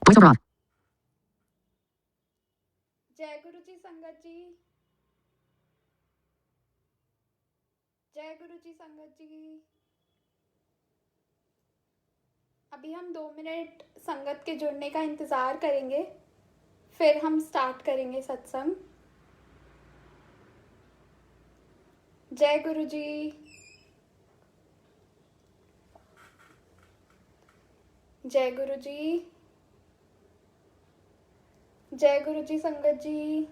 Voiceover off. जय गुरु जी संगत जी, जय गुरु जी संगत जी। अभी हम 2 मिनट संगत के जुड़ने का इंतज़ार करेंगे, फिर हम स्टार्ट करेंगे सत्संग। जय गुरु जी, जय गुरु जी, जय गुरु जी संगत जी।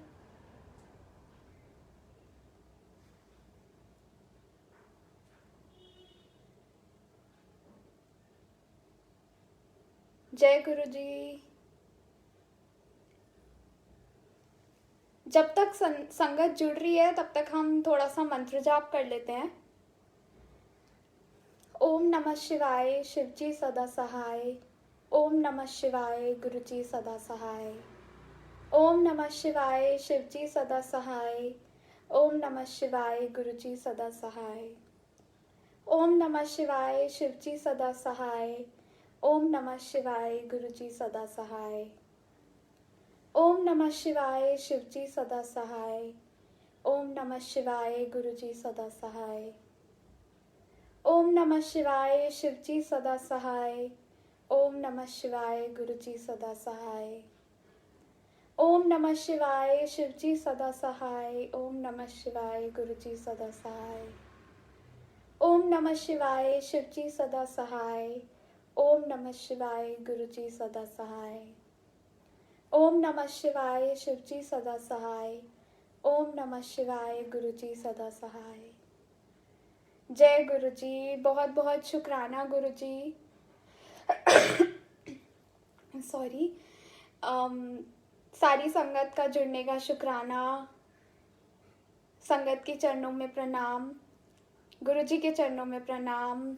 जय गुरु जी। जब तक संगत जुड़ रही है तब तक हम थोड़ा सा मंत्र जाप कर लेते हैं। ओम नमः शिवाय, शिवजी सदा सहाय। ओम नमः शिवाय, गुरुजी सदा सहाय। ओम नमः शिवाय, शिवजी सदा सहाय। ओम नमः शिवाय, गुरुजी सदा सहाय। ओम नमः शिवाय, शिवजी सदा सहाय। ओम नमः शिवाय, गुरुजी सदा सहाय। ओम नमः शिवाय, शिवजी सदा सहाय। ओम नमः शिवाय, गुरुजी सदा सहाय। ओम नमः शिवाय, शिवजी सदा सहाय। ओम नमः शिवाय, गुरुजी सदा सहाय। ओम नमः शिवाय, शिवजी सदा सहाय। ओम नमः शिवाय, गुरुजी सदा सहाय। ओम नमः शिवाय, शिवजी सदा सहाय। ओम नमः शिवाय, गुरुजी सदा सहाय। ओम नमः शिवाय, शिवजी सदा सहाय। ओम नमः शिवाय, गुरुजी सदा सहाय। जय गुरु जी, बहुत बहुत शुक्राना गुरु जी। सॉरी। सारी संगत का जुड़ने का शुक्राना। संगत के चरणों में प्रणाम, गुरु जी के चरणों में प्रणाम।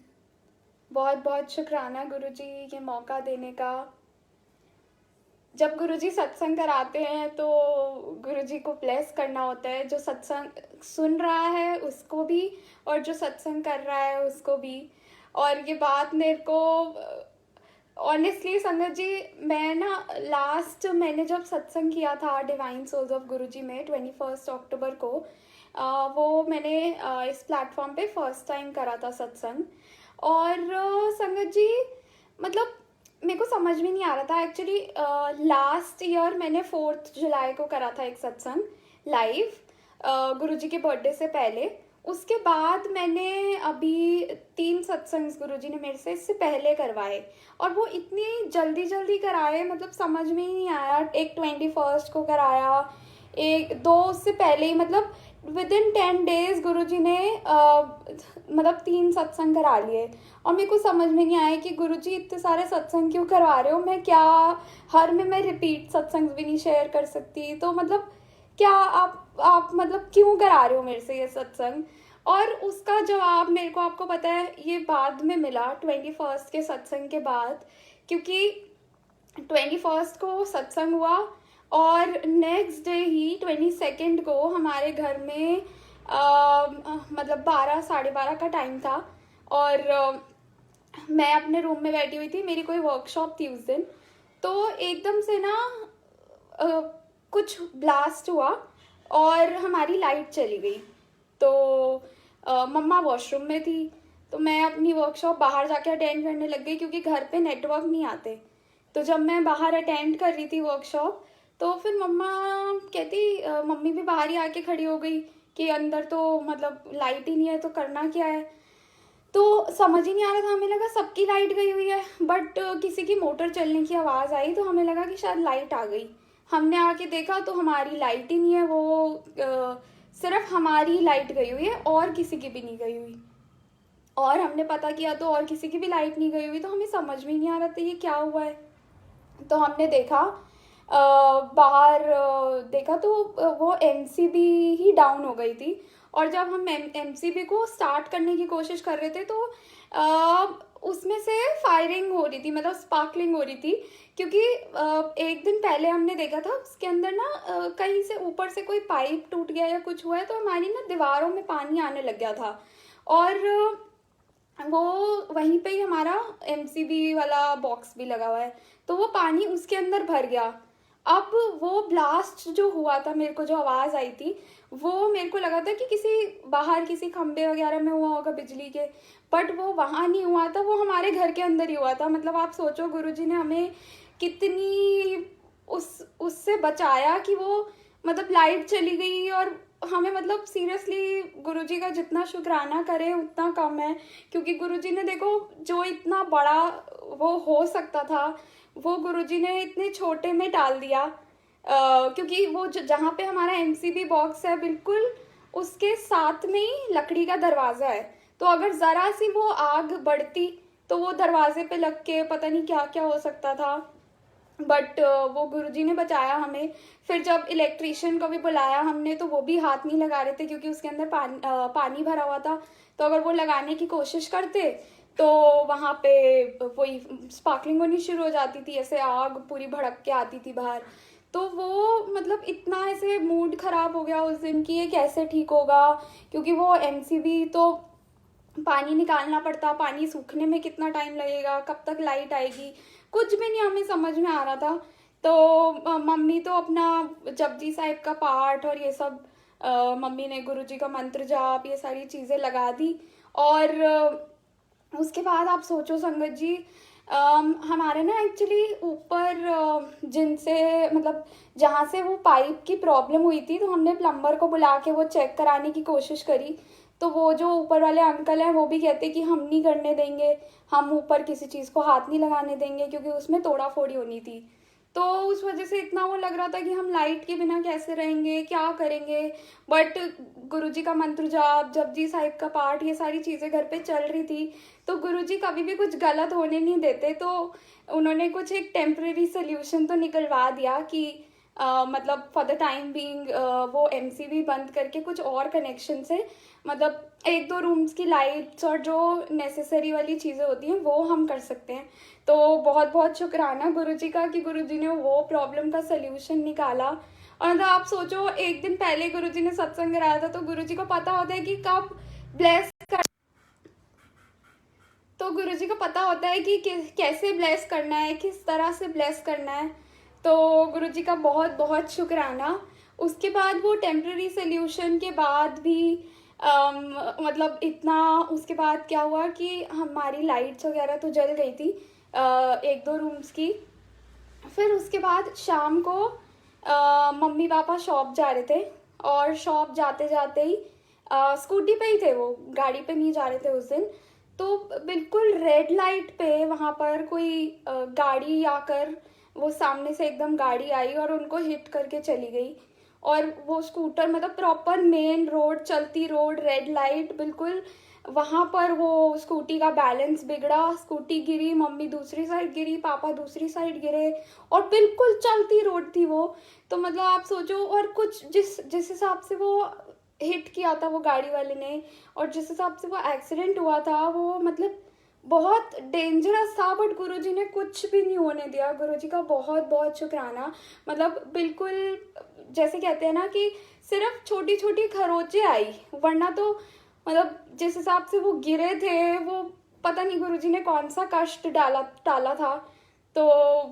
बहुत बहुत शुक्राना गुरु जी ये मौका देने का। जब गुरुजी सत्संग कराते हैं तो गुरुजी को ब्लेस करना होता है, जो सत्संग सुन रहा है उसको भी और जो सत्संग कर रहा है उसको भी। और ये बात मेरे को ऑनेस्टली संगत जी, मैं ना लास्ट मैंने जब सत्संग किया था डिवाइन सोल्स ऑफ गुरुजी में 21 अक्टूबर को, वो मैंने इस प्लेटफॉर्म पे फर्स्ट टाइम करा था सत्संग। और संगत जी मतलब मेरे को समझ में नहीं आ रहा था एक्चुअली। लास्ट ईयर मैंने 4 जुलाई को करा था एक सत्संग लाइव, गुरुजी के बर्थडे से पहले। उसके बाद मैंने अभी 3 सत्संग गुरुजी ने मेरे से इससे पहले करवाए, और वो इतनी जल्दी जल्दी कराए मतलब समझ में ही नहीं आया। एक 21 को कराया, एक 2 उससे पहले ही, मतलब विद इन 10 डेज गुरुजी ने मतलब 3 सत्संग करा लिए। और मेरे को समझ में नहीं आया कि गुरुजी इतने सारे सत्संग क्यों करवा रहे हो। मैं क्या हर में मैं रिपीट सत्संग भी नहीं शेयर कर सकती, तो मतलब क्या आप मतलब क्यों करा रहे हो मेरे से ये सत्संग। और उसका जवाब मेरे को, आपको पता है, ये बाद में मिला 21 के सत्संग के बाद, क्योंकि 21 को सत्संग हुआ और नेक्स्ट डे ही 22 को हमारे घर में मतलब 12 साढ़े 12 का टाइम था। और मैं अपने रूम में बैठी हुई थी, मेरी कोई वर्कशॉप थी उस दिन। तो एकदम से ना कुछ ब्लास्ट हुआ और हमारी लाइट चली गई। तो मम्मा वॉशरूम में थी, तो मैं अपनी वर्कशॉप बाहर जाके अटेंड करने लग गई क्योंकि घर पे नेटवर्क नहीं आते। तो जब मैं बाहर अटेंड कर रही थी वर्कशॉप, तो फिर मम्मा कहती, मम्मी भी बाहर ही आके खड़ी हो गई कि अंदर तो मतलब लाइट ही नहीं है, तो करना क्या है। तो समझ ही नहीं आ रहा था, हमें लगा सबकी लाइट गई हुई है, बट किसी की मोटर चलने की आवाज़ आई तो हमें लगा कि शायद लाइट आ गई। हमने आके देखा तो हमारी लाइट ही नहीं है, वो सिर्फ हमारी लाइट गई हुई है और किसी की भी नहीं गई हुई। और हमने पता किया तो और किसी की भी लाइट नहीं गई हुई, तो हमें समझ में नहीं आ रहा था ये क्या हुआ है। तो हमने देखा बाहर देखा तो वो एमसीबी ही डाउन हो गई थी। और जब हम एमसीबी को स्टार्ट करने की कोशिश कर रहे थे तो उसमें से फायरिंग हो रही थी, मतलब स्पार्कलिंग हो रही थी। क्योंकि एक दिन पहले हमने देखा था उसके अंदर ना कहीं से ऊपर से कोई पाइप टूट गया या कुछ हुआ है, तो हमारी ना दीवारों में पानी आने लग गया था। और वो वहीं पे ही हमारा एमसीबी वाला बॉक्स भी लगा हुआ है, तो वो पानी उसके अंदर भर गया। अब वो ब्लास्ट जो हुआ था, मेरे को जो आवाज़ आई थी, वो मेरे को लगा था कि किसी बाहर किसी खंबे वगैरह में हुआ होगा बिजली के, बट वो वहाँ नहीं हुआ था, वो हमारे घर के अंदर ही हुआ था। मतलब आप सोचो गुरुजी ने हमें कितनी उससे बचाया कि वो मतलब लाइट चली गई, और हमें मतलब सीरियसली गुरुजी का जितना शुक्राना करें उतना कम है, क्योंकि गुरुजी ने देखो जो इतना बड़ा वो हो सकता था, वो गुरुजी ने इतने छोटे में डाल दिया। क्योंकि वो जहाँ पे हमारा एमसीबी बॉक्स है बिल्कुल उसके साथ में ही लकड़ी का दरवाज़ा है, तो अगर ज़रा सी वो आग बढ़ती तो वो दरवाजे पे लग के पता नहीं क्या क्या हो सकता था। बट वो गुरुजी ने बचाया हमें। फिर जब इलेक्ट्रिशियन को भी बुलाया हमने, तो वो भी हाथ नहीं लगा रहे थे क्योंकि उसके अंदर पानी भरा हुआ था, तो अगर वो लगाने की कोशिश करते तो वहाँ पे वही स्पार्कलिंग होनी शुरू हो जाती थी, ऐसे आग पूरी भड़क के आती थी बाहर। तो वो मतलब इतना ऐसे मूड ख़राब हो गया उस दिन कि ये कैसे ठीक होगा, क्योंकि वो एमसीबी तो पानी निकालना पड़ता, पानी सूखने में कितना टाइम लगेगा, कब तक लाइट आएगी, कुछ भी नहीं हमें समझ में आ रहा था। तो मम्मी तो अपना जपजी साहिब का पाठ और ये सब, मम्मी ने गुरुजी का मंत्र जाप ये सारी चीज़ें लगा दी। और उसके बाद आप सोचो संगत जी, हमारे ना एक्चुअली ऊपर जिनसे मतलब जहाँ से वो पाइप की प्रॉब्लम हुई थी, तो हमने प्लम्बर को बुला के वो चेक कराने की कोशिश करी, तो वो जो ऊपर वाले अंकल हैं वो भी कहते कि हम नहीं करने देंगे, हम ऊपर किसी चीज़ को हाथ नहीं लगाने देंगे, क्योंकि उसमें तोड़ा फोड़ी होनी थी। तो उस वजह से इतना वो लग रहा था कि हम लाइट के बिना कैसे रहेंगे, क्या करेंगे। बट गुरुजी का मंत्र जाप, जपजी साहिब का पाठ, ये सारी चीज़ें घर पे चल रही थी, तो गुरुजी कभी भी कुछ गलत होने नहीं देते। तो उन्होंने कुछ एक टेम्परेरी सोल्यूशन तो निकलवा दिया कि मतलब फॉर द टाइम बीइंग वो एमसीबी बंद करके कुछ और कनेक्शन से मतलब एक दो रूम्स की लाइट्स और जो नेसेसरी वाली चीज़ें होती हैं वो हम कर सकते हैं। तो बहुत बहुत शुक्राना गुरुजी का कि गुरुजी ने वो प्रॉब्लम का सल्यूशन निकाला। और मतलब आप सोचो, एक दिन पहले गुरुजी ने सत्संग कराया था, तो गुरुजी को पता होता है कि कब ब्लेस कर, तो गुरुजी को पता होता है कि कैसे ब्लेस करना है, किस तरह से ब्लेस करना है। तो गुरुजी का बहुत बहुत शुक्राना। उसके बाद वो टेम्प्रेरी सोल्यूशन के बाद भी मतलब इतना, उसके बाद क्या हुआ कि हमारी लाइट्स वगैरह तो जल गई थी एक दो रूम्स की। फिर उसके बाद शाम को मम्मी पापा शॉप जा रहे थे, और शॉप जाते जाते ही स्कूटी पे ही थे, वो गाड़ी पे नहीं जा रहे थे उस दिन। तो बिल्कुल रेड लाइट पे वहाँ पर कोई गाड़ी आकर, वो सामने से एकदम गाड़ी आई और उनको हिट करके चली गई। और वो स्कूटर मतलब प्रॉपर मेन रोड, चलती रोड, रेड लाइट बिल्कुल, वहाँ पर वो स्कूटी का बैलेंस बिगड़ा, स्कूटी गिरी, मम्मी दूसरी साइड गिरी, पापा दूसरी साइड गिरे, और बिल्कुल चलती रोड थी वो। तो मतलब आप सोचो, और कुछ जिस जिस हिसाब से वो हिट किया था वो गाड़ी वाले ने, और जिस हिसाब से वो एक्सीडेंट हुआ था, वो मतलब बहुत डेंजरस था, बट गुरुजी ने कुछ भी नहीं होने दिया। गुरुजी का बहुत बहुत शुक्राना। मतलब बिल्कुल जैसे कहते हैं ना कि सिर्फ छोटी छोटी खरोंचें आई, वरना तो मतलब जिस हिसाब से वो गिरे थे, वो पता नहीं गुरुजी ने कौन सा कष्ट टाला था। तो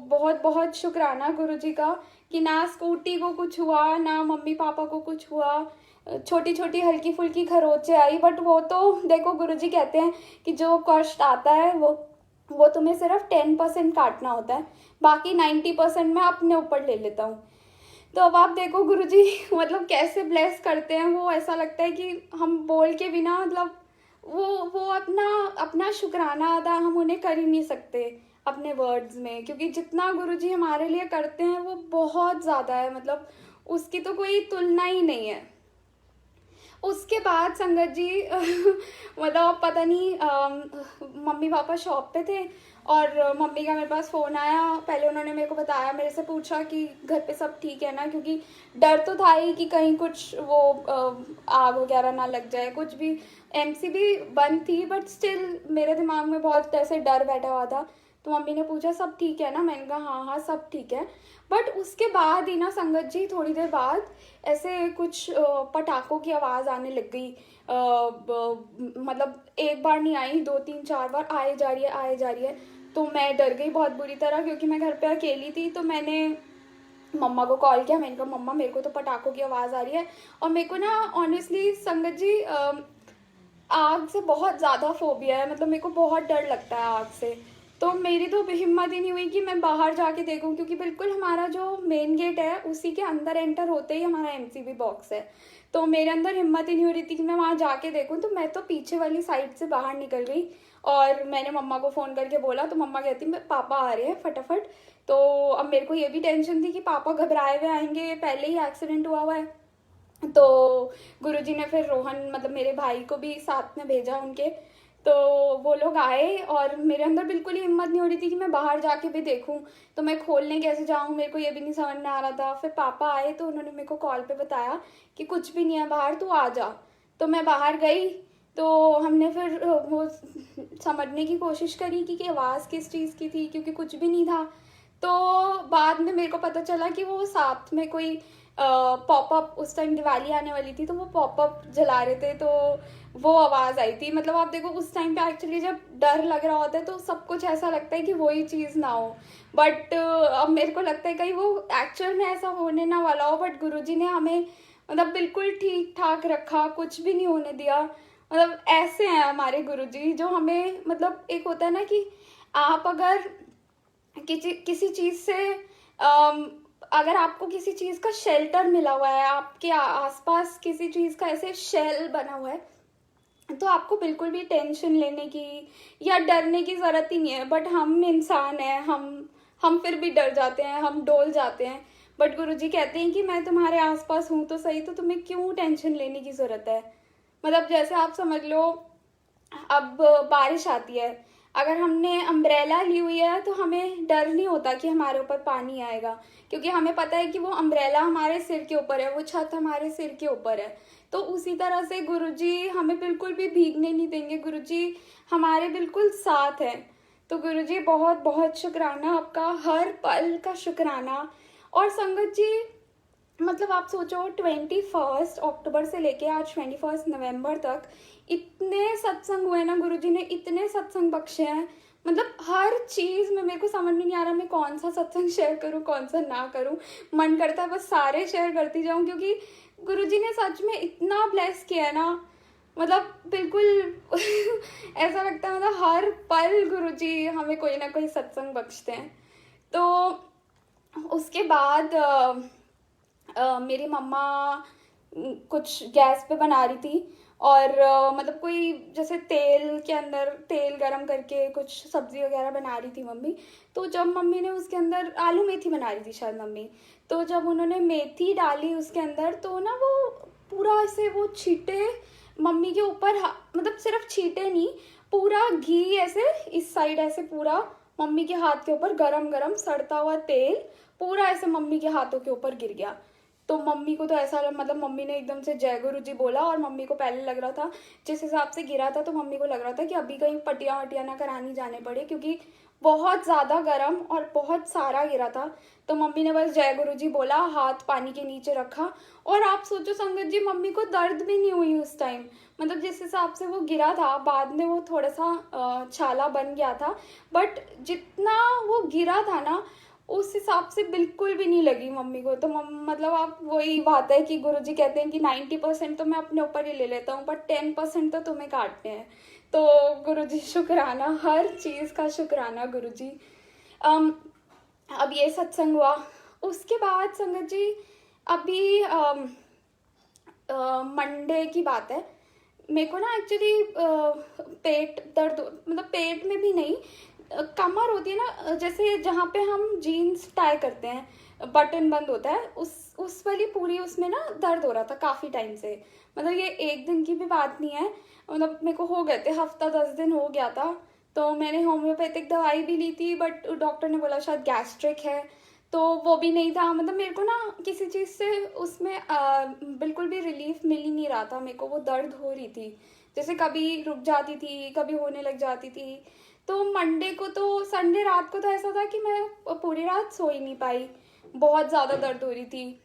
बहुत बहुत शुक्राना गुरुजी का कि ना स्कूटी को कुछ हुआ, ना मम्मी पापा को कुछ हुआ। छोटी छोटी हल्की फुल्की खरोंचें आई, बट वो तो देखो गुरुजी कहते हैं कि जो कष्ट आता है वो तुम्हें सिर्फ 10% काटना होता है, बाकी 90% मैं अपने ऊपर ले लेता हूँ। तो अब आप देखो गुरुजी मतलब कैसे ब्लेस करते हैं, वो ऐसा लगता है कि हम बोल के बिना मतलब वो अपना अपना शुक्राना अदा हम उन्हें कर ही नहीं सकते अपने वर्ड्स में, क्योंकि जितना गुरुजी हमारे लिए करते हैं वो बहुत ज़्यादा है, मतलब उसकी तो कोई तुलना ही नहीं है। उसके बाद संगत जी मतलब पता नहीं मम्मी पापा शॉप पे थे, और मम्मी का मेरे पास फ़ोन आया। पहले उन्होंने मेरे को बताया, मेरे से पूछा कि घर पे सब ठीक है ना, क्योंकि डर तो था ही कि कहीं कुछ वो आग वगैरह ना लग जाए, कुछ भी। एमसीबी बंद थी, बट स्टिल मेरे दिमाग में बहुत ऐसे डर बैठा हुआ था। तो मम्मी ने पूछा सब ठीक है ना, मैंने कहा हाँ हाँ सब ठीक है। बट उसके बाद ही ना संगत जी, थोड़ी देर बाद ऐसे कुछ पटाखों की आवाज़ आने लग गई। मतलब एक बार नहीं आई, 2 3 4 बार आए जा रही है, आए जा रही है। तो मैं डर गई बहुत बुरी तरह, क्योंकि मैं घर पे अकेली थी। तो मैंने मम्मा को कॉल किया, मैंने कहा मम्मा मेरे को तो पटाखों की आवाज़ आ रही है। और मेरे को ना ऑनेस्टली संगत जी आग से बहुत ज़्यादा फोबिया है, मतलब मेरे को बहुत डर लगता है आग से। तो मेरी तो हिम्मत ही नहीं हुई कि मैं बाहर जाके देखूं, क्योंकि बिल्कुल हमारा जो मेन गेट है उसी के अंदर एंटर होते ही हमारा एमसीबी बॉक्स है। तो मेरे अंदर हिम्मत ही नहीं हो रही थी कि मैं वहाँ जाके देखूं। तो मैं तो पीछे वाली साइड से बाहर निकल गई और मैंने मम्मा को फ़ोन करके बोला। तो मम्मा कहती पापा आ रहे हैं फटाफट। तो अब मेरे को ये भी टेंशन थी कि पापा घबराए हुए आएंगे, पहले ही एक्सीडेंट हुआ है। तो गुरुजी ने फिर रोहन मतलब मेरे भाई को भी साथ में भेजा उनके। तो वो लोग आए और मेरे अंदर बिल्कुल ही हिम्मत नहीं हो रही थी कि मैं बाहर जाके भी देखूं। तो मैं खोलने कैसे जाऊं, मेरे को ये भी नहीं समझ में आ रहा था। फिर पापा आए तो उन्होंने मेरे को कॉल पे बताया कि कुछ भी नहीं है बाहर, तू आ जा। तो मैं बाहर गई। तो हमने फिर वो समझने की कोशिश करी कि आवाज़ किस चीज़ की थी, क्योंकि कुछ भी नहीं था। तो बाद में मेरे को पता चला कि वो साथ में कोई पॉपअप, उस टाइम दिवाली आने वाली थी तो वो पॉपअप जला रहे थे, तो वो आवाज़ आई थी। मतलब आप देखो उस टाइम पे एक्चुअली जब डर लग रहा होता है तो सब कुछ ऐसा लगता है कि वही चीज़ ना हो। बट अब मेरे को लगता है कहीं वो एक्चुअल में ऐसा होने ना वाला हो। बट गुरुजी ने हमें मतलब बिल्कुल ठीक ठाक रखा, कुछ भी नहीं होने दिया। मतलब ऐसे हैं हमारे गुरुजी जो हमें, मतलब एक होता है ना कि आप अगर किसी किसी चीज़ से अगर आपको किसी चीज़ का शेल्टर मिला हुआ है, आपके आसपास किसी चीज़ का ऐसे शेल बना हुआ है, तो आपको बिल्कुल भी टेंशन लेने की या डरने की ज़रूरत ही नहीं है। बट हम इंसान हैं, हम फिर भी डर जाते हैं, हम डोल जाते हैं। बट गुरुजी कहते हैं कि मैं तुम्हारे आसपास हूँ तो सही, तो तुम्हें क्यों टेंशन लेने की ज़रूरत है। मतलब जैसे आप समझ लो, अब बारिश आती है, अगर हमने अम्ब्रेला ली हुई है तो हमें डर नहीं होता कि हमारे ऊपर पानी आएगा, क्योंकि हमें पता है कि वो अम्ब्रेला हमारे सिर के ऊपर है, वो छत हमारे सिर के ऊपर है। तो उसी तरह से गुरुजी हमें बिल्कुल भी भीगने नहीं देंगे, गुरुजी हमारे बिल्कुल साथ हैं। तो गुरुजी बहुत बहुत शुक्राना आपका, हर पल का शुक्राना। और संगत जी मतलब आप सोचो 21 अक्टूबर से लेके आज 21 नवंबर तक इतने सत्संग हुए ना, गुरुजी ने इतने सत्संग बख्शे हैं। मतलब हर चीज़ में मेरे को समझ में नहीं आ रहा मैं कौन सा सत्संग शेयर करूं कौन सा ना करूं। मन करता है बस सारे शेयर करती जाऊं, क्योंकि गुरुजी ने सच में इतना ब्लेस किया है ना। मतलब बिल्कुल ऐसा लगता है मतलब हर पल गुरुजी हमें कोई ना कोई सत्संग बख्शते हैं। तो उसके बाद मेरी मम्मा कुछ गैस पे बना रही थी और मतलब कोई जैसे तेल के अंदर तेल गरम करके कुछ सब्जी वगैरह बना रही थी मम्मी। तो जब मम्मी ने उसके अंदर आलू मेथी बना रही थी शायद मम्मी, तो जब उन्होंने मेथी डाली उसके अंदर तो ना वो पूरा ऐसे वो छींटे मम्मी के ऊपर मतलब सिर्फ छींटे नहीं, पूरा घी ऐसे इस साइड ऐसे पूरा मम्मी के हाथ के ऊपर गरम गरम सड़ता हुआ तेल पूरा ऐसे मम्मी के हाथों के ऊपर गिर गया। तो मम्मी को तो ऐसा मतलब मम्मी ने एकदम से जय गुरु जी बोला, और मम्मी को पहले लग रहा था जिस हिसाब से गिरा था तो मम्मी को लग रहा था कि अभी कहीं पटिया वटिया ना करानी जाने पड़े, क्योंकि बहुत ज़्यादा गर्म और बहुत सारा गिरा था। तो मम्मी ने बस जय गुरु जी बोला, हाथ पानी के नीचे रखा। और आप सोचो संगत जी मम्मी को दर्द भी नहीं हुई उस टाइम, मतलब जिस हिसाब से वो गिरा था बाद में वो थोड़ा सा छाला बन गया था, बट जितना वो गिरा था ना उस हिसाब से बिल्कुल भी नहीं लगी मम्मी को। तो मतलब आप वही बात है कि गुरुजी कहते हैं कि 90% तो मैं अपने ऊपर ही ले लेता हूँ, बट 10% तो तुम्हें काटने हैं। तो गुरुजी शुक्राना, हर चीज़ का शुक्राना गुरुजी। अब ये सत्संग हुआ, उसके बाद संगत जी अभी मंडे की बात है, मेरे को ना एक्चुअली पेट दर्द मतलब पेट में भी नहीं, कमर होती है ना जैसे जहाँ पे हम जीन्स टाई करते हैं बटन बंद होता है, उस वाली पूरी उसमें ना दर्द हो रहा था काफ़ी टाइम से। मतलब ये एक दिन की भी बात नहीं है, मतलब मेरे को हो गए थे हफ्ता 10 दिन हो गया था। तो मैंने होम्योपैथिक दवाई भी ली थी बट डॉक्टर ने बोला शायद गैस्ट्रिक है, तो वो भी नहीं था। मतलब मेरे को ना किसी चीज़ से उसमें बिल्कुल भी रिलीफ मिल ही नहीं रहा था, मेरे को वो दर्द हो रही थी, जैसे कभी रुक जाती थी कभी होने लग जाती थी। तो मंडे को तो संडे रात को तो ऐसा था कि मैं पूरी रात सो ही नहीं पाई, बहुत ज़्यादा दर्द हो रही थी।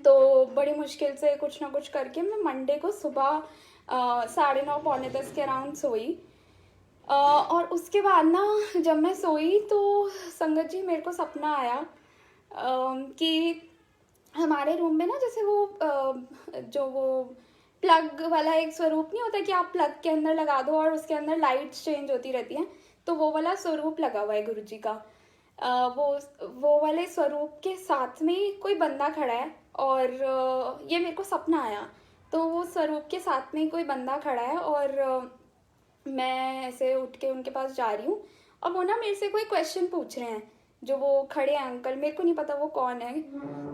तो बड़ी मुश्किल से कुछ ना कुछ करके मैं मंडे को सुबह 9:30 पौने 10 के अराउंड सोई। और उसके बाद ना जब मैं सोई तो संगत जी मेरे को सपना आया कि हमारे रूम में ना जैसे वो जो वो प्लग वाला एक स्वरूप नहीं होता कि आप प्लग के अंदर लगा दो और उसके अंदर लाइट्स चेंज होती रहती हैं, तो वो वाला स्वरूप लगा हुआ है गुरु जी का। वो वाले स्वरूप के साथ में कोई बंदा खड़ा है और ये मेरे को सपना आया। तो वो स्वरूप के साथ में कोई बंदा खड़ा है और मैं ऐसे उठ के उनके पास जा रही हूँ और वो ना मेरे से कोई क्वेश्चन पूछ रहे हैं। जो वो खड़े हैं अंकल, मेरे को नहीं पता वो कौन है,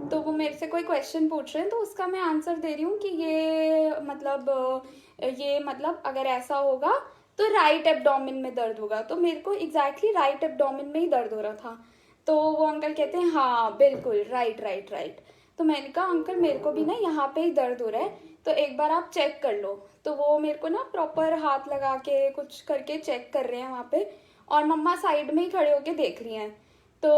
तो वो मेरे से कोई क्वेश्चन पूछ रहे हैं तो उसका मैं आंसर दे रही हूँ कि ये मतलब अगर ऐसा होगा तो राइट एब्डोमेन में दर्द होगा। तो मेरे को एग्जैक्टली राइट एब्डोमेन में ही दर्द हो रहा था। तो वो अंकल कहते हैं हाँ बिल्कुल राइट राइट राइट। तो मैंने कहा अंकल मेरे को भी ना यहाँ पे ही दर्द हो रहा है, तो एक बार आप चेक कर लो। तो वो मेरे को ना प्रॉपर हाथ लगा के कुछ करके चेक कर रहे हैं वहाँ पे, और मम्मा साइड में ही खड़े होके देख रही हैं। तो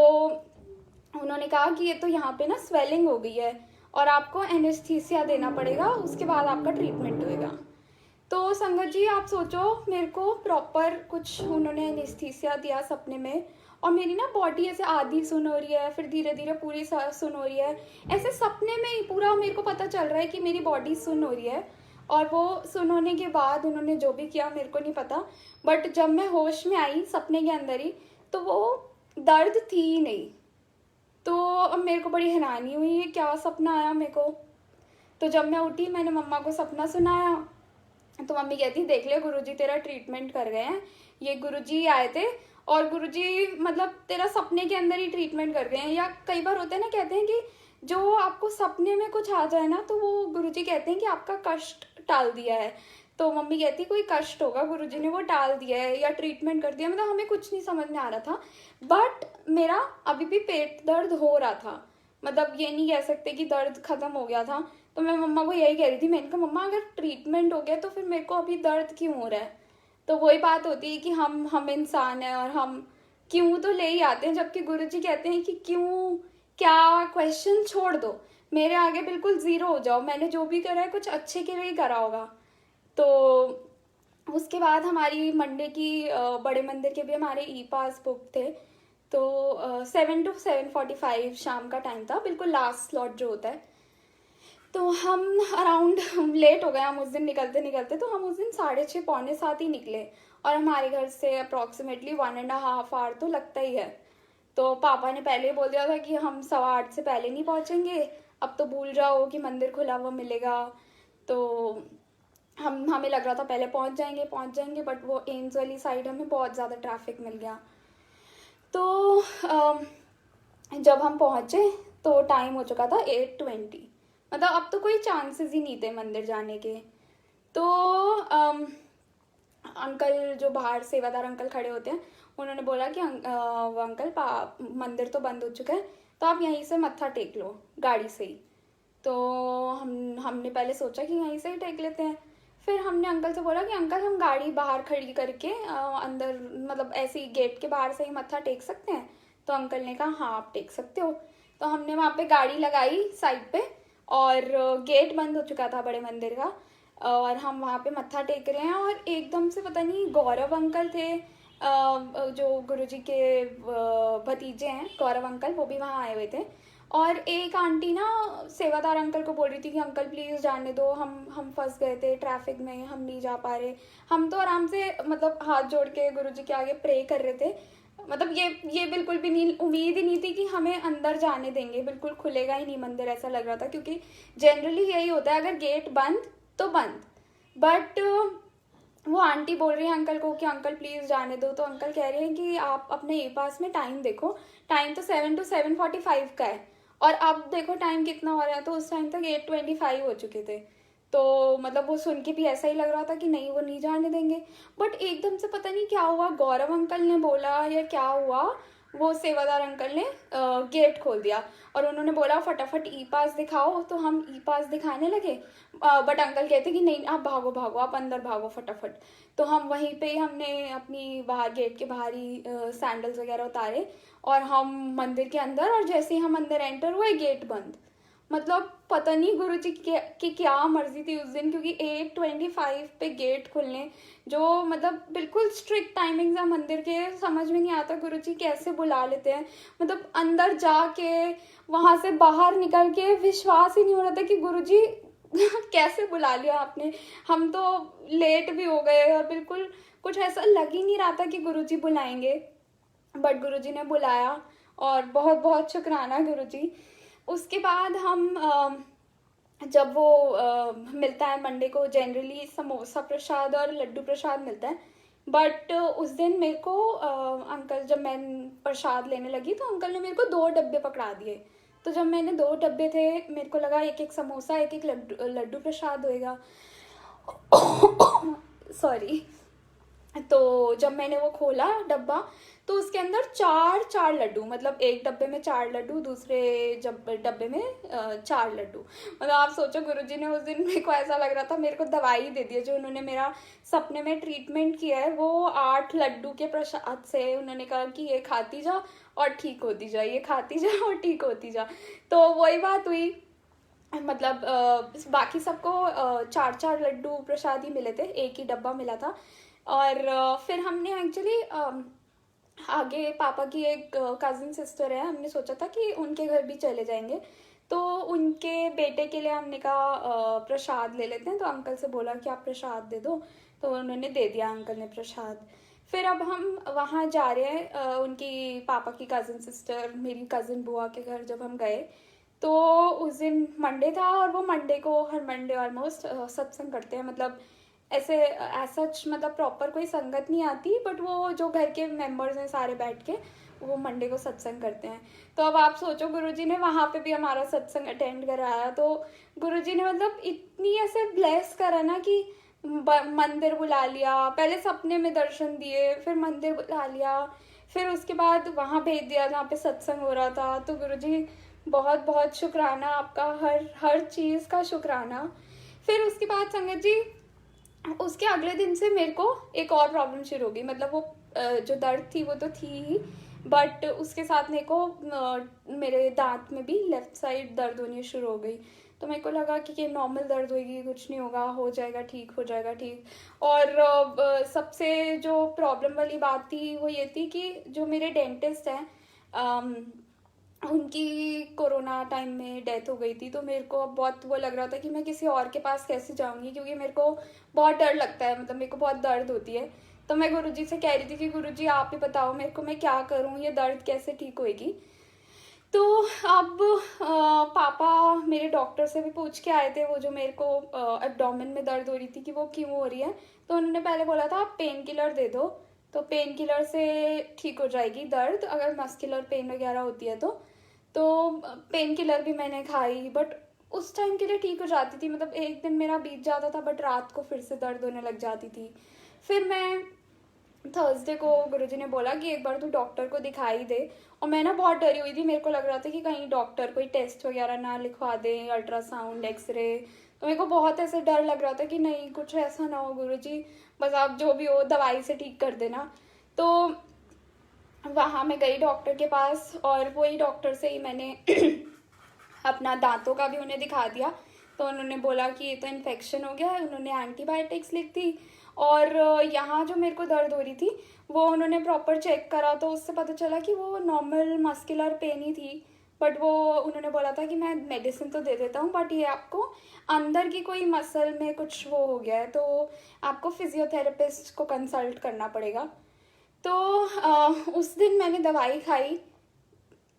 उन्होंने कहा कि ये तो यहाँ पे ना स्वेलिंग हो गई है और आपको एनेस्थीसिया देना पड़ेगा, उसके बाद आपका ट्रीटमेंट होएगा। तो संगत जी आप सोचो, मेरे को प्रॉपर कुछ उन्होंने एनेस्थीसिया दिया सपने में, और मेरी ना बॉडी ऐसे आधी सुन हो रही है, फिर धीरे धीरे पूरी सुन हो रही है। ऐसे सपने में ही पूरा मेरे को पता चल रहा है कि मेरी बॉडी सुन हो रही है। और वो सुन होने के बाद उन्होंने जो भी किया मेरे को नहीं पता, बट जब मैं होश में आई सपने के अंदर ही, तो वो दर्द थी ही नहीं। तो अब मेरे को बड़ी हैरानी हुई ये क्या सपना आया मेरे को। तो जब मैं उठी मैंने मम्मा को सपना सुनाया, तो मम्मी कहती देख ले गुरुजी तेरा ट्रीटमेंट कर गए हैं। ये गुरुजी आए थे और गुरुजी मतलब तेरा सपने के अंदर ही ट्रीटमेंट कर गए हैं। या कई बार होता है ना, कहते हैं कि जो आपको सपने में कुछ आ जाए ना, तो वो गुरुजी कहते हैं कि आपका कष्ट टाल दिया है। तो मम्मी कहती कोई कष्ट होगा, गुरुजी ने वो टाल दिया है या ट्रीटमेंट कर दिया। मतलब हमें कुछ नहीं समझ में आ रहा था, बट मेरा अभी भी पेट दर्द हो रहा था। मतलब ये नहीं कह सकते कि दर्द खत्म हो गया था। तो मैं मम्मा को यही कह रही थी, मैंने कहा मम्मा अगर ट्रीटमेंट हो गया तो फिर मेरे को अभी दर्द क्यों हो रहा है। तो वही बात होती है कि हम इंसान हैं और हम क्यों तो ले ही आते हैं, जबकि गुरुजी कहते हैं कि क्यों क्या क्वेश्चन छोड़ दो, मेरे आगे बिल्कुल ज़ीरो हो जाओ, मैंने जो भी करा है कुछ अच्छे के लिए ही करा होगा। तो उसके बाद हमारी मंडे की बड़े मंदिर के भी हमारे ई पास बुक थे। तो 7 to 7:45 शाम का टाइम था, बिल्कुल लास्ट स्लॉट जो होता है। तो हम अराउंड लेट हो गए हम उस दिन निकलते निकलते, तो हम उस दिन 6:30 पौने 7 ही निकले, और हमारे घर से अप्रॉक्सीमेटली 1.5 आवर तो लगता ही है। तो पापा ने पहले ही बोल दिया था कि हम 8:15 से पहले नहीं पहुंचेंगे, अब तो भूल जाओ कि मंदिर खुला हुआ मिलेगा। तो हमें लग रहा था पहले पहुंच जाएंगे, बट वो एम्स वाली साइड हमें बहुत ज़्यादा ट्रैफिक मिल गया। तो जब हम पहुंचे तो टाइम हो चुका था 8:20, मतलब अब तो कोई चांसेस ही नहीं थे मंदिर जाने के। तो अंकल जो बाहर सेवादार अंकल खड़े होते हैं, उन्होंने बोला कि वो अंकल मंदिर तो बंद हो चुका है, तो आप यहीं से मत्था टेक लो गाड़ी से ही। तो हमने पहले सोचा कि यहीं से ही टेक लेते हैं। फिर हमने अंकल से बोला कि अंकल हम गाड़ी बाहर खड़ी करके अंदर मतलब ऐसे ही गेट के बाहर से ही मत्था टेक सकते हैं। तो अंकल ने कहा हाँ आप टेक सकते हो। तो हमने वहाँ पे गाड़ी लगाई साइड पे, और गेट बंद हो चुका था बड़े मंदिर का, और हम वहाँ पे मत्था टेक रहे हैं। और एकदम से पता नहीं गौरव अंकल थे, जो गुरुजी के भतीजे हैं गौरव अंकल, वो भी वहाँ आए हुए थे। और एक आंटी ना सेवादार अंकल को बोल रही थी कि अंकल प्लीज़ जाने दो, हम फंस गए थे ट्रैफिक में, हम नहीं जा पा रहे। हम तो आराम से मतलब हाथ जोड़ के गुरुजी के आगे प्रे कर रहे थे। मतलब ये बिल्कुल भी नहीं, उम्मीद ही नहीं थी कि हमें अंदर जाने देंगे, बिल्कुल खुलेगा ही नहीं मंदिर ऐसा लग रहा था, क्योंकि जनरली यही होता है अगर गेट बंद तो बंद। बट वो आंटी बोल रही है अंकल को कि अंकल प्लीज़ जाने दो। तो अंकल कह रहे हैं कि आप अपने ई पास में टाइम देखो, टाइम तो 7 to 7:45 का है, और अब देखो टाइम कितना हो रहा है। तो उस टाइम तक 8:25 हो चुके थे। तो मतलब वो सुन के भी ऐसा ही लग रहा था कि नहीं वो नहीं जाने देंगे। बट एकदम से पता नहीं क्या हुआ, गौरव अंकल ने बोला या क्या हुआ, वो सेवादार अंकल ने गेट खोल दिया और उन्होंने बोला फटाफट ई पास दिखाओ। तो हम ई पास दिखाने लगे, बट अंकल कहते कि नहीं आप भागो भागो, आप अंदर भागो फटाफट। तो हम वहीं पे ही हमने अपनी बाहर गेट के बाहर ही सैंडल्स वगैरह उतारे और हम मंदिर के अंदर, और जैसे ही हम अंदर एंटर हुए गेट बंद। मतलब पता नहीं गुरुजी की क्या मर्जी थी उस दिन, क्योंकि 8:25 पे गेट खुलने, जो मतलब बिल्कुल स्ट्रिक्ट टाइमिंग्स है मंदिर के। समझ में नहीं आता गुरुजी कैसे बुला लेते हैं। मतलब अंदर जाके वहां से बाहर निकल के विश्वास ही नहीं हो रहा था कि गुरुजी कैसे बुला लिया आपने। हम तो लेट भी हो गए और बिल्कुल कुछ ऐसा लग ही नहीं रहा था कि गुरुजी बुलाएंगे, बट गुरुजी ने बुलाया। और बहुत बहुत शुक्राना गुरुजी। उसके बाद हम जब वो मिलता है मंडे को, जनरली समोसा प्रसाद और लड्डू प्रसाद मिलता है, बट उस दिन मेरे को अंकल, जब मैं प्रसाद लेने लगी तो अंकल ने मेरे को 2 डब्बे पकड़ा दिए। तो जब मैंने 2 डब्बे थे, मेरे को लगा एक एक समोसा एक एक लड्डू लड्डू प्रसाद होएगा। सॉरी। तो जब मैंने वो खोला डब्बा, तो उसके अंदर 4 लड्डू, मतलब एक डब्बे में 4 लड्डू, दूसरे जब डब्बे में 4 लड्डू। मतलब आप सोचो, गुरुजी ने उस दिन मेरे को ऐसा लग रहा था मेरे को दवाई दे दी है। जो उन्होंने मेरा सपने में ट्रीटमेंट किया है, वो 8 लड्डू के प्रसाद से उन्होंने कहा कि ये खाती जा और ठीक होती जा, ये खाती जा और ठीक होती जा। तो वही बात हुई। मतलब बाकी सबको 4 लड्डू प्रसाद ही मिले थे, एक ही डब्बा मिला था। और फिर हमने एक्चुअली आगे पापा की एक कज़न सिस्टर है, हमने सोचा था कि उनके घर भी चले जाएंगे। तो उनके बेटे के लिए हमने कहा प्रसाद ले लेते हैं। तो अंकल से बोला कि आप प्रसाद दे दो, तो उन्होंने दे दिया अंकल ने प्रसाद। फिर अब हम वहाँ जा रहे हैं, उनकी पापा की कज़न सिस्टर, मेरी कज़न बुआ के घर जब हम गए, तो उस दिन मंडे था। और वो मंडे को हर मंडे ऑलमोस्ट सत्संग करते हैं। मतलब ऐसे ऐसा मतलब प्रॉपर कोई संगत नहीं आती, बट वो जो घर के मेंबर्स हैं सारे बैठ के वो मंडे को सत्संग करते हैं। तो अब आप सोचो, गुरुजी ने वहाँ पे भी हमारा सत्संग अटेंड कराया। तो गुरुजी ने मतलब इतनी ऐसे ब्लेस करा ना कि मंदिर बुला लिया, पहले सपने में दर्शन दिए, फिर मंदिर बुला लिया, फिर उसके बाद वहाँ भेज दिया जहाँ पे सत्संग हो रहा था। तो गुरुजी बहुत बहुत शुक्राना आपका, हर हर चीज़ का शुक्राना। फिर उसके बाद संगत जी, उसके अगले दिन से मेरे को एक और प्रॉब्लम शुरू हो गई। मतलब वो जो दर्द थी वो तो थी ही, बट उसके साथ मेरे को मेरे दांत में भी लेफ्ट साइड दर्द होनी शुरू हो गई। तो मेरे को लगा कि ये नॉर्मल दर्द होगी, कुछ नहीं होगा, हो जाएगा ठीक, हो जाएगा ठीक। और सबसे जो प्रॉब्लम वाली बात थी वो ये थी कि जो मेरे डेंटिस्ट हैं, उनकी कोरोना टाइम में डेथ हो गई थी। तो मेरे को अब बहुत वो लग रहा था कि मैं किसी और के पास कैसे जाऊंगी, क्योंकि मेरे को बहुत डर लगता है, मतलब मेरे को बहुत दर्द होती है। तो मैं गुरुजी से कह रही थी कि गुरुजी आप ही बताओ मेरे को, मैं क्या करूं, ये दर्द कैसे ठीक होएगी। तो अब पापा मेरे डॉक्टर से भी पूछ के आए थे, वो जो मेरे को एब्डोमेन में दर्द हो रही थी कि वो क्यों हो रही है। तो उन्होंने पहले बोला था आप पेन किलर दे दो, तो पेन किलर से ठीक हो जाएगी दर्द, अगर मस्कुलर पेन वगैरह होती है तो पेन किलर भी मैंने खाई, बट उस टाइम के लिए ठीक हो जाती थी। मतलब एक दिन मेरा बीत जाता था, बट रात को फिर से दर्द होने लग जाती थी। फिर मैं थर्सडे को गुरुजी ने बोला कि एक बार तू डॉक्टर को दिखाई दे। और मैं ना बहुत डरी हुई थी, मेरे को लग रहा था कि कहीं डॉक्टर कोई टेस्ट वगैरह ना लिखवा दे, अल्ट्रासाउंड, एक्सरे। तो मेरे को बहुत ऐसे डर लग रहा था कि नहीं कुछ ऐसा ना हो गुरुजी, बस आप जो भी हो दवाई से ठीक कर देना। तो वहाँ मैं गई डॉक्टर के पास, और वही डॉक्टर से ही मैंने अपना दांतों का भी उन्हें दिखा दिया। तो उन्होंने बोला कि ये तो इन्फेक्शन हो गया है, उन्होंने एंटीबायोटिक्स लिख दी। और यहाँ जो मेरे को दर्द हो रही थी वो उन्होंने प्रॉपर चेक करा, तो उससे पता चला कि वो नॉर्मल मस्कुलर पेन ही थी। बट वो उन्होंने बोला था कि मैं मेडिसिन तो दे देता हूँ, बट ये आपको अंदर की कोई मसल में कुछ वो हो गया है, तो आपको फिजियोथेरेपिस्ट को कंसल्ट करना पड़ेगा। तो उस दिन मैंने दवाई खाई,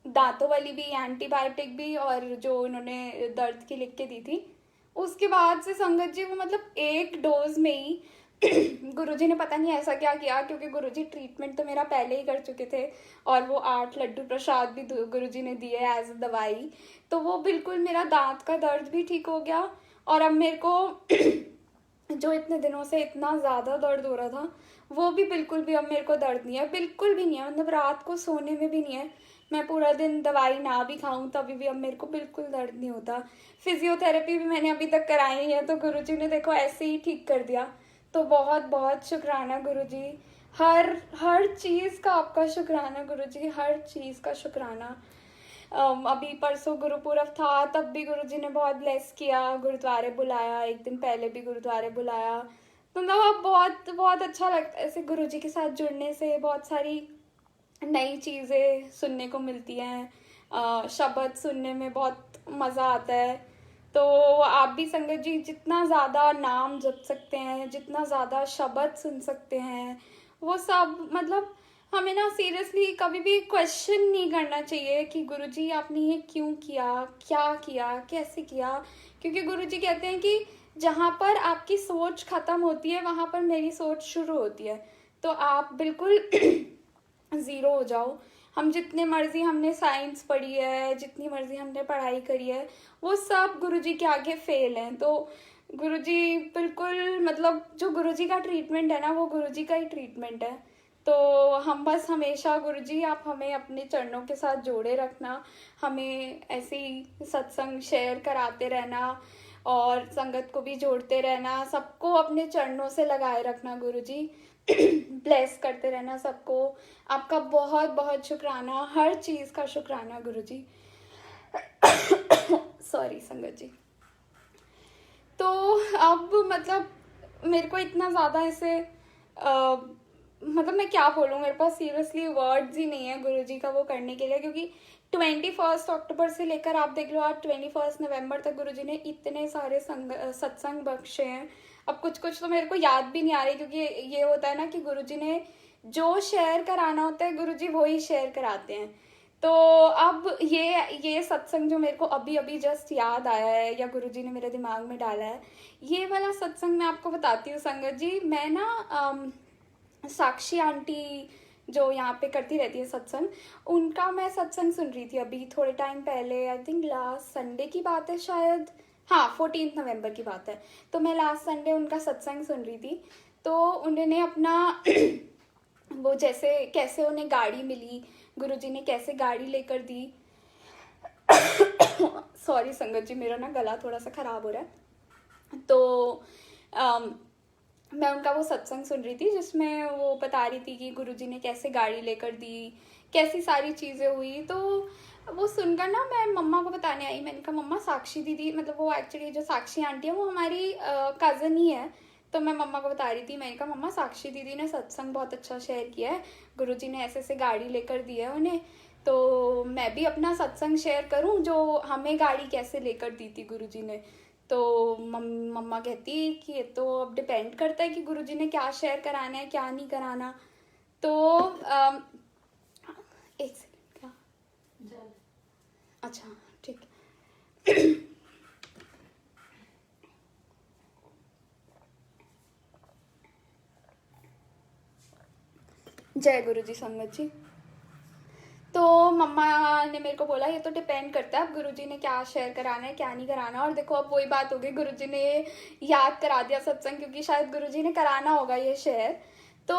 दांतों वाली भी, एंटीबायोटिक भी, और जो उन्होंने दर्द की लिख के दी थी। उसके बाद से संगत जी वो मतलब एक डोज में ही गुरुजी ने पता नहीं ऐसा क्या किया, क्योंकि गुरुजी ट्रीटमेंट तो मेरा पहले ही कर चुके थे, और वो 8 लड्डू प्रसाद भी गुरुजी ने दिए एज अ दवाई। तो वो बिल्कुल मेरा दांत का दर्द भी ठीक हो गया। और अब मेरे को जो इतने दिनों से इतना ज़्यादा दर्द हो रहा था वो भी बिल्कुल भी अब मेरे को दर्द नहीं है, बिल्कुल भी नहीं है। मतलब रात को सोने में भी नहीं है, मैं पूरा दिन दवाई ना भी खाऊं तभी भी अब मेरे को बिल्कुल दर्द नहीं होता। फिजियोथेरेपी भी मैंने अभी तक कराई नहीं है, तो गुरुजी ने देखो ऐसे ही ठीक कर दिया। तो बहुत बहुत शुक्राना गुरुजी, हर हर चीज़ का आपका शुक्राना गुरुजी, हर चीज़ का शुक्राना। अभी परसों गुरुपुरब था, तब भी गुरुजी ने बहुत ब्लेस किया, गुरुद्वारे बुलाया, एक दिन पहले भी गुरुद्वारे बुलाया। तो मतलब अब बहुत बहुत अच्छा लगता है ऐसे गुरुजी के साथ जुड़ने से। बहुत सारी नई चीज़ें सुनने को मिलती हैं, शब्द सुनने में बहुत मज़ा आता है। तो आप भी संगत जी जितना ज़्यादा नाम जप सकते हैं, जितना ज़्यादा शब्द सुन सकते हैं, वो सब मतलब हमें ना सीरियसली कभी भी क्वेश्चन नहीं करना चाहिए कि गुरुजी आपने ये क्यों किया, क्या किया, कैसे किया। क्योंकि गुरुजी कहते हैं कि जहाँ पर आपकी सोच ख़त्म होती है वहाँ पर मेरी सोच शुरू होती है। तो आप बिल्कुल ज़ीरो हो जाओ। हम जितने मर्जी हमने साइंस पढ़ी है, जितनी मर्जी हमने पढ़ाई करी है, वो सब गुरुजी के आगे फेल हैं। तो गुरुजी बिल्कुल मतलब जो गुरुजी का ट्रीटमेंट है ना, वो गुरुजी का ही ट्रीटमेंट है। तो हम बस हमेशा गुरुजी आप हमें अपने चरणों के साथ जोड़े रखना, हमें ऐसे ही सत्संग शेयर कराते रहना और संगत को भी जोड़ते रहना, सबको अपने चरणों से लगाए रखना गुरुजी। ब्लेस करते रहना सबको। आपका बहुत बहुत शुक्राना, हर चीज़ का शुक्राना गुरुजी। सॉरी संगत जी। तो अब मतलब मेरे को इतना ज़्यादा ऐसे मतलब मैं क्या बोलूँ, मेरे पास सीरियसली वर्ड्स ही नहीं है गुरुजी का वो करने के लिए। क्योंकि 21 अक्टूबर से लेकर आप देख लो आज 21 नवंबर तक गुरुजी ने इतने सारे सत्संग बख्शे हैं। अब कुछ कुछ तो मेरे को याद भी नहीं आ रही, क्योंकि ये होता है ना कि गुरुजी ने जो शेयर कराना होता है गुरुजी वो ही शेयर कराते हैं। तो अब ये सत्संग जो मेरे को अभी अभी जस्ट याद आया है या गुरुजी ने मेरे दिमाग में डाला है, ये वाला सत्संग मैं आपको बताती हूँ संगत जी। मैं ना साक्षी आंटी जो यहाँ पे करती रहती है सत्संग, उनका मैं सत्संग सुन रही थी अभी थोड़े टाइम पहले। आई थिंक लास्ट संडे की बात है शायद, हाँ 14 नवंबर की बात है। तो मैं लास्ट संडे उनका सत्संग सुन रही थी। तो उन्होंने अपना वो जैसे कैसे उन्हें गाड़ी मिली, गुरुजी ने कैसे गाड़ी लेकर दी। सॉरी संगत जी, मेरा ना गला थोड़ा सा ख़राब हो रहा है। तो मैं उनका वो सत्संग सुन रही थी जिसमें वो बता रही थी कि गुरुजी ने कैसे गाड़ी लेकर दी, कैसी सारी चीज़ें हुई। तो वो सुनकर ना मैं मम्मा को बताने आई। मैंने कहा मम्मा साक्षी दीदी, मतलब वो एक्चुअली जो साक्षी आंटी है वो हमारी कज़न ही है। तो मैं मम्मा को बता रही थी, मैंने कहा मम्मा साक्षी दीदी ने सत्संग बहुत अच्छा शेयर किया है, गुरुजी ने ऐसे ऐसे गाड़ी लेकर दी है उन्हें। तो मैं भी अपना सत्संग शेयर करूं जो हमें गाड़ी कैसे लेकर दी थी गुरुजी ने। तो मम्मा कहती कि ये तो अब डिपेंड करता है कि गुरुजी ने क्या शेयर कराना है क्या नहीं कराना। तो एक सेकंड, क्या, अच्छा ठीक। जय गुरुजी संगत जी। तो मम्मा ने मेरे को बोला ये तो डिपेंड करता है अब गुरुजी ने क्या शेयर कराना है क्या नहीं कराना। और देखो अब वही बात हो गई, गुरुजी ने याद करा दिया सत्संग, क्योंकि शायद गुरुजी ने कराना होगा ये शेयर। तो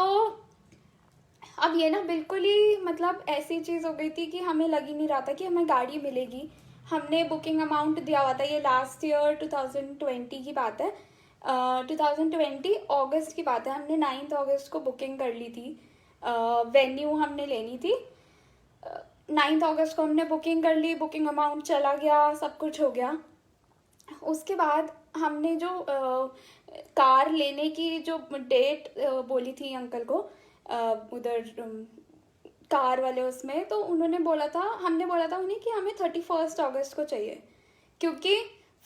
अब ये ना बिल्कुल ही मतलब ऐसी चीज़ हो गई थी कि हमें लग ही नहीं रहा था कि हमें गाड़ी मिलेगी। हमने बुकिंग अमाउंट दिया हुआ था, ये लास्ट ईयर 2020 की बात है, 2020 अगस्त की बात है। हमने 9 अगस्त को बुकिंग कर ली थी, वेन्यू हमने लेनी थी। 9 अगस्त को हमने बुकिंग कर ली, बुकिंग अमाउंट चला गया, सब कुछ हो गया। उसके बाद हमने जो कार लेने की जो डेट बोली थी अंकल को उधर कार वाले उसमें, तो उन्होंने बोला था, हमने बोला था उन्हें कि हमें 31 अगस्त को चाहिए, क्योंकि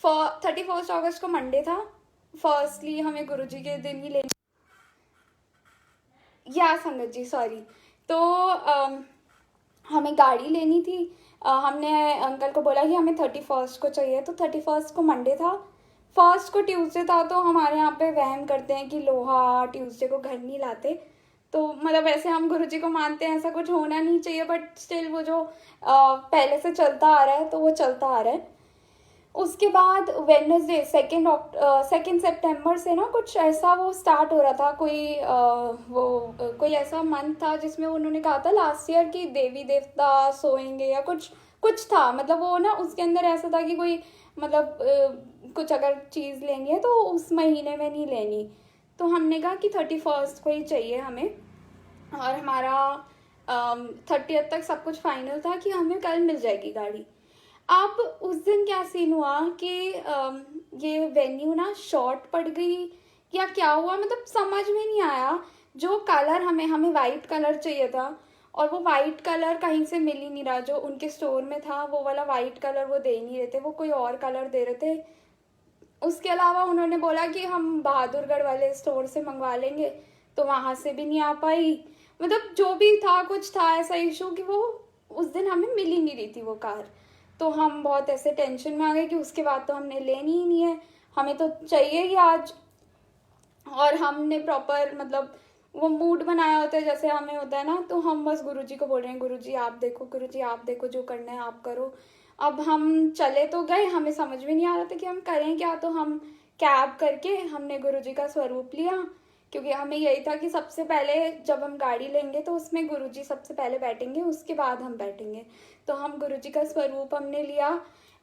31 अगस्त को मंडे था। फर्स्टली हमें गुरुजी के दिन ही लेनी, या संगत जी सॉरी। तो हमें गाड़ी लेनी थी। हमने अंकल को बोला कि हमें 31 को चाहिए, तो 31 को मंडे था, फर्स्ट को ट्यूसडे था। तो हमारे यहाँ पे वहम करते हैं कि लोहा ट्यूसडे को घर नहीं लाते। तो मतलब ऐसे हम गुरुजी को मानते हैं, ऐसा कुछ होना नहीं चाहिए, बट स्टिल वो जो पहले से चलता आ रहा है तो वो चलता आ रहा है। उसके बाद वेडनेसडे 2 सितंबर से ना कुछ ऐसा वो स्टार्ट हो रहा था, कोई ऐसा मंथ था जिसमें उन्होंने कहा था लास्ट ईयर कि देवी देवता सोएंगे या कुछ कुछ था। मतलब वो ना उसके अंदर ऐसा था कि कोई मतलब कुछ अगर चीज़ लेनी है तो उस महीने में नहीं लेनी। तो हमने कहा कि 31 को ही चाहिए हमें। और हमारा 30th तक सब कुछ फाइनल था कि हमें कल मिल जाएगी गाड़ी। अब उस दिन क्या सीन हुआ कि ये वेन्यू ना शॉर्ट पड़ गई या क्या हुआ, मतलब समझ में नहीं आया। जो कलर हमें वाइट कलर चाहिए था, और वो वाइट कलर कहीं से मिल ही नहीं रहा। जो उनके स्टोर में था वो वाला वाइट कलर वो दे नहीं रहे थे, वो कोई और कलर दे रहे थे। उसके अलावा उन्होंने बोला कि हम बहादुरगढ़ वाले स्टोर से मंगवा लेंगे, तो वहाँ से भी नहीं आ पाई। मतलब जो भी था, कुछ था ऐसा इशू कि वो उस दिन हमें मिल ही नहीं रही थी वो कार। तो हम बहुत ऐसे टेंशन में आ गए कि उसके बाद तो हमने लेनी ही नहीं है, हमें तो चाहिए ही आज। और हमने प्रॉपर मतलब वो मूड बनाया होता है जैसे हमें होता है ना, तो हम बस गुरुजी को बोल रहे हैं, गुरुजी आप देखो, गुरुजी आप देखो, जो करना है आप करो। अब हम चले तो गए, हमें समझ में नहीं आ रहा था कि हम करें क्या। तो हम कैब करके हमने गुरुजी का स्वरूप लिया, क्योंकि हमें यही था कि सबसे पहले जब हम गाड़ी लेंगे तो उसमें गुरुजी सबसे पहले बैठेंगे, उसके बाद हम बैठेंगे। तो हम गुरुजी का स्वरूप हमने लिया।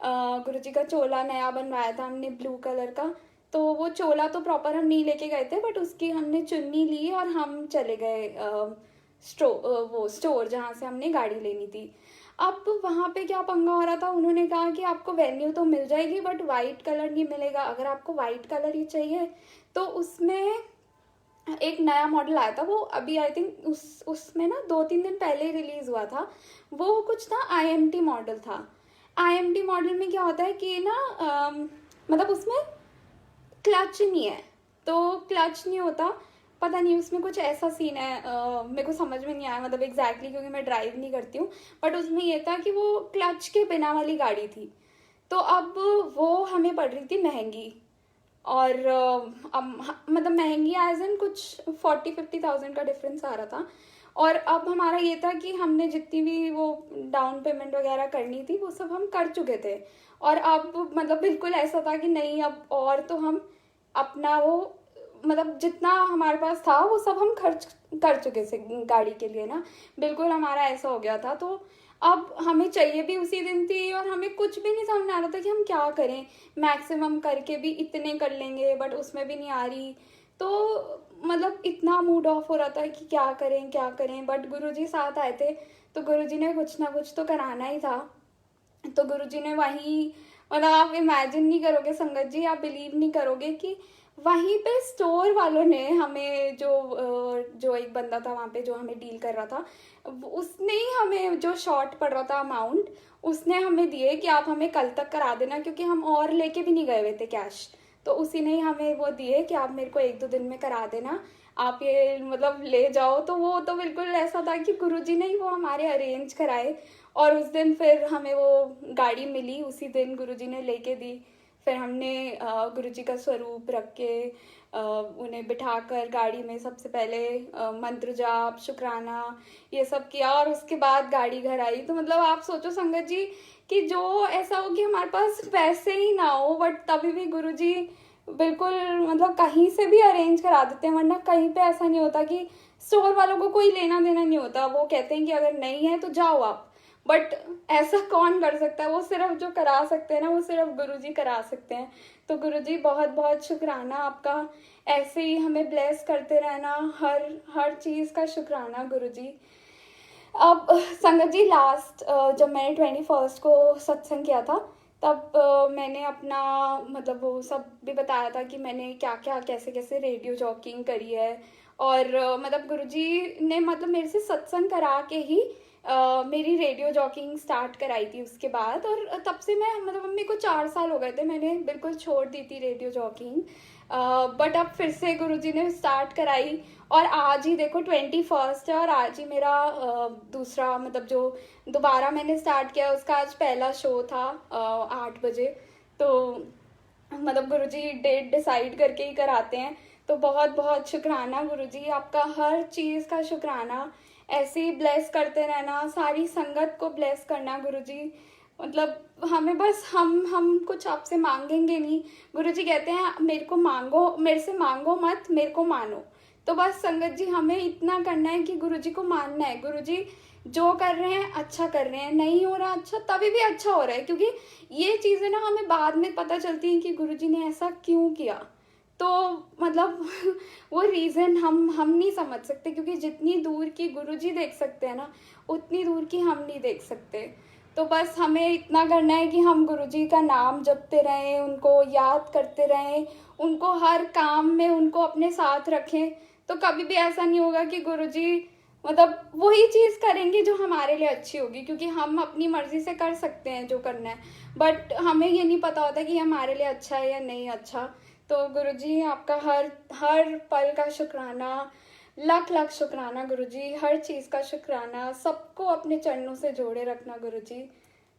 गुरुजी का चोला नया बनवाया था हमने ब्लू कलर का, तो वो चोला तो प्रॉपर हम नहीं लेके गए थे, बट उसकी हमने चुन्नी ली और हम चले गए वो स्टोर जहाँ से हमने गाड़ी लेनी थी। अब वहाँ पे क्या पंगा हो रहा था, उन्होंने कहा कि आपको वेन्यू तो मिल जाएगी बट वाइट कलर नहीं मिलेगा। अगर आपको वाइट कलर ही चाहिए तो उसमें एक नया मॉडल आया था, वो अभी आई थिंक उसमें ना 2-3 दिन पहले ही रिलीज हुआ था। वो कुछ था IMT मॉडल था। IMT मॉडल में क्या होता है कि ना मतलब उसमें क्लच नहीं है, तो क्लच नहीं होता, पता नहीं उसमें कुछ ऐसा सीन है। मेरे को समझ में नहीं आया मतलब एग्जैक्टली, क्योंकि मैं ड्राइव नहीं करती हूँ। बट उसमें ये था कि वो क्लच के बिना वाली गाड़ी थी। तो अब वो हमें पड़ रही थी महंगी, और मतलब महंगी एज इन कुछ 40-50 थाउजेंड का डिफरेंस आ रहा था। और अब हमारा ये था कि हमने जितनी भी वो डाउन पेमेंट वगैरह करनी थी वो सब हम कर चुके थे। और अब मतलब बिल्कुल ऐसा था कि नहीं, अब और तो हम अपना वो मतलब जितना हमारे पास था वो सब हम खर्च कर चुके थे गाड़ी के लिए ना। बिल्कुल हमारा ऐसा हो गया था। तो अब हमें चाहिए भी उसी दिन थी, और हमें कुछ भी नहीं समझ आ रहा था कि हम क्या करें। मैक्सिमम करके भी इतने कर लेंगे बट उसमें भी नहीं आ रही। तो मतलब इतना मूड ऑफ हो रहा था कि क्या करें क्या करें। बट गुरुजी साथ आए थे, तो गुरुजी ने कुछ ना कुछ तो कराना ही था। तो गुरुजी ने वहीं, मतलब आप इमेजिन नहीं करोगे संगत जी, आप बिलीव नहीं करोगे कि वहीं पे स्टोर वालों ने हमें जो एक बंदा था वहाँ पे जो हमें डील कर रहा था, उसने ही हमें जो शॉर्ट पड़ रहा था अमाउंट, उसने हमें दिए कि आप हमें कल तक करा देना, क्योंकि हम और लेके भी नहीं गए हुए थे कैश। तो उसी ने ही हमें वो दिए कि आप मेरे को 1-2 दिन में करा देना, आप ये मतलब ले जाओ। तो वो तो बिल्कुल ऐसा था कि गुरुजी ने ही वो हमारे अरेंज कराए। और उस दिन फिर हमें वो गाड़ी मिली, उसी दिन गुरुजी ने लेके दी। फिर हमने गुरुजी का स्वरूप रख के उन्हें बिठाकर गाड़ी में सबसे पहले मंत्र जाप शुक्राना ये सब किया, और उसके बाद गाड़ी घर आई। तो मतलब आप सोचो संगत जी कि जो ऐसा हो कि हमारे पास पैसे ही ना हो, बट तभी भी गुरुजी बिल्कुल मतलब कहीं से भी अरेंज करा देते हैं। वरना कहीं पे ऐसा नहीं होता कि स्टोर वालों को कोई लेना देना नहीं होता, वो कहते हैं कि अगर नहीं है तो जाओ आप। बट ऐसा कौन कर सकता है, वो सिर्फ जो करा सकते हैं ना वो सिर्फ गुरुजी करा सकते हैं। तो गुरुजी बहुत बहुत शुक्राना आपका, ऐसे ही हमें ब्लेस करते रहना, हर हर चीज़ का शुक्राना गुरुजी। अब संगत जी लास्ट जब मैंने 21st को सत्संग किया था, तब मैंने अपना मतलब वो सब भी बताया था कि मैंने क्या क्या कैसे कैसे रेडियो जॉकिंग करी है। और मतलब गुरुजी ने मतलब मेरे से सत्संग करा के ही मेरी रेडियो जॉकिंग स्टार्ट कराई थी उसके बाद। और तब से मैं मतलब मेरे को 4 साल हो गए थे, मैंने बिल्कुल छोड़ दी थी रेडियो जॉकिंग। बट अब फिर से गुरुजी ने स्टार्ट कराई, और आज ही देखो 21st है, और आज ही मेरा दूसरा मतलब जो दोबारा मैंने स्टार्ट किया उसका आज पहला शो था 8 बजे। तो मतलब गुरुजी डेट डिसाइड करके ही कराते हैं। तो बहुत बहुत शुक्राना गुरुजी, आपका हर चीज़ का शुक्राना। ऐसे ही ब्लेस करते रहना, सारी संगत को ब्लेस करना गुरुजी। मतलब हमें बस हम कुछ आपसे मांगेंगे नहीं। गुरुजी कहते हैं मेरे को मांगो, मेरे से मांगो मत, मेरे को मानो। तो बस संगत जी हमें इतना करना है कि गुरुजी को मानना है। गुरुजी जो कर रहे हैं अच्छा कर रहे हैं, नहीं हो रहा अच्छा तभी भी अच्छा हो रहा है, क्योंकि ये चीज़ें ना हमें बाद में पता चलती हैं कि गुरुजी ने ऐसा क्यों किया। तो मतलब वो रीज़न हम नहीं समझ सकते, क्योंकि जितनी दूर की गुरुजी देख सकते हैं ना, उतनी दूर की हम नहीं देख सकते। तो बस हमें इतना करना है कि हम गुरुजी का नाम जपते रहें, उनको याद करते रहें, उनको हर काम में उनको अपने साथ रखें। तो कभी भी ऐसा नहीं होगा कि गुरुजी मतलब वही चीज़ करेंगे जो हमारे लिए अच्छी होगी, क्योंकि हम अपनी मर्ज़ी से कर सकते हैं जो करना है, बट हमें ये नहीं पता होता कि हमारे लिए अच्छा है या नहीं अच्छा। तो गुरुजी आपका हर हर पल का शुक्राना, लाख लाख शुक्राना गुरुजी, हर चीज़ का शुक्राना, सबको अपने चरणों से जोड़े रखना गुरुजी।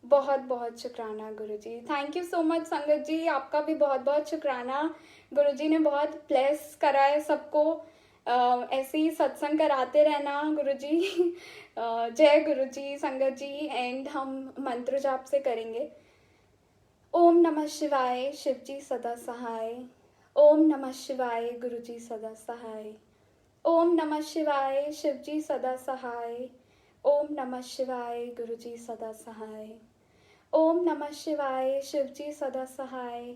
बहुत बहुत शुक्राना गुरुजी, थैंक यू सो मच संगत जी, आपका भी बहुत बहुत शुक्राना। गुरुजी ने बहुत ब्लेस करा है सबको, ऐसे ही सत्संग कराते रहना गुरुजी। जय गुरुजी संगत जी। एंड हम मंत्र जाप से करेंगे। ओम नमः शिवाय, शिवजी सदा सहाय। ओम नमः शिवाय, गुरुजी सदा सहाय। ओम नमः शिवाय, शिवजी सदा सहाय। ओम नमः शिवाय, गुरुजी सदा सहाय। ओम नमः शिवाय, शिवजी सदा सहाय।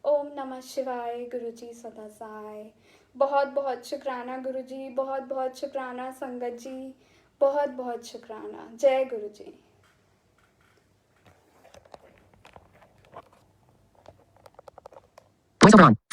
ओम नमः शिवाय, गुरुजी सदा सहाय। बहुत बहुत शुक्राना गुरुजी, बहुत बहुत शुक्राना संगत जी, बहुत बहुत शुक्राना। जय गुरुजी। VoiceOver on.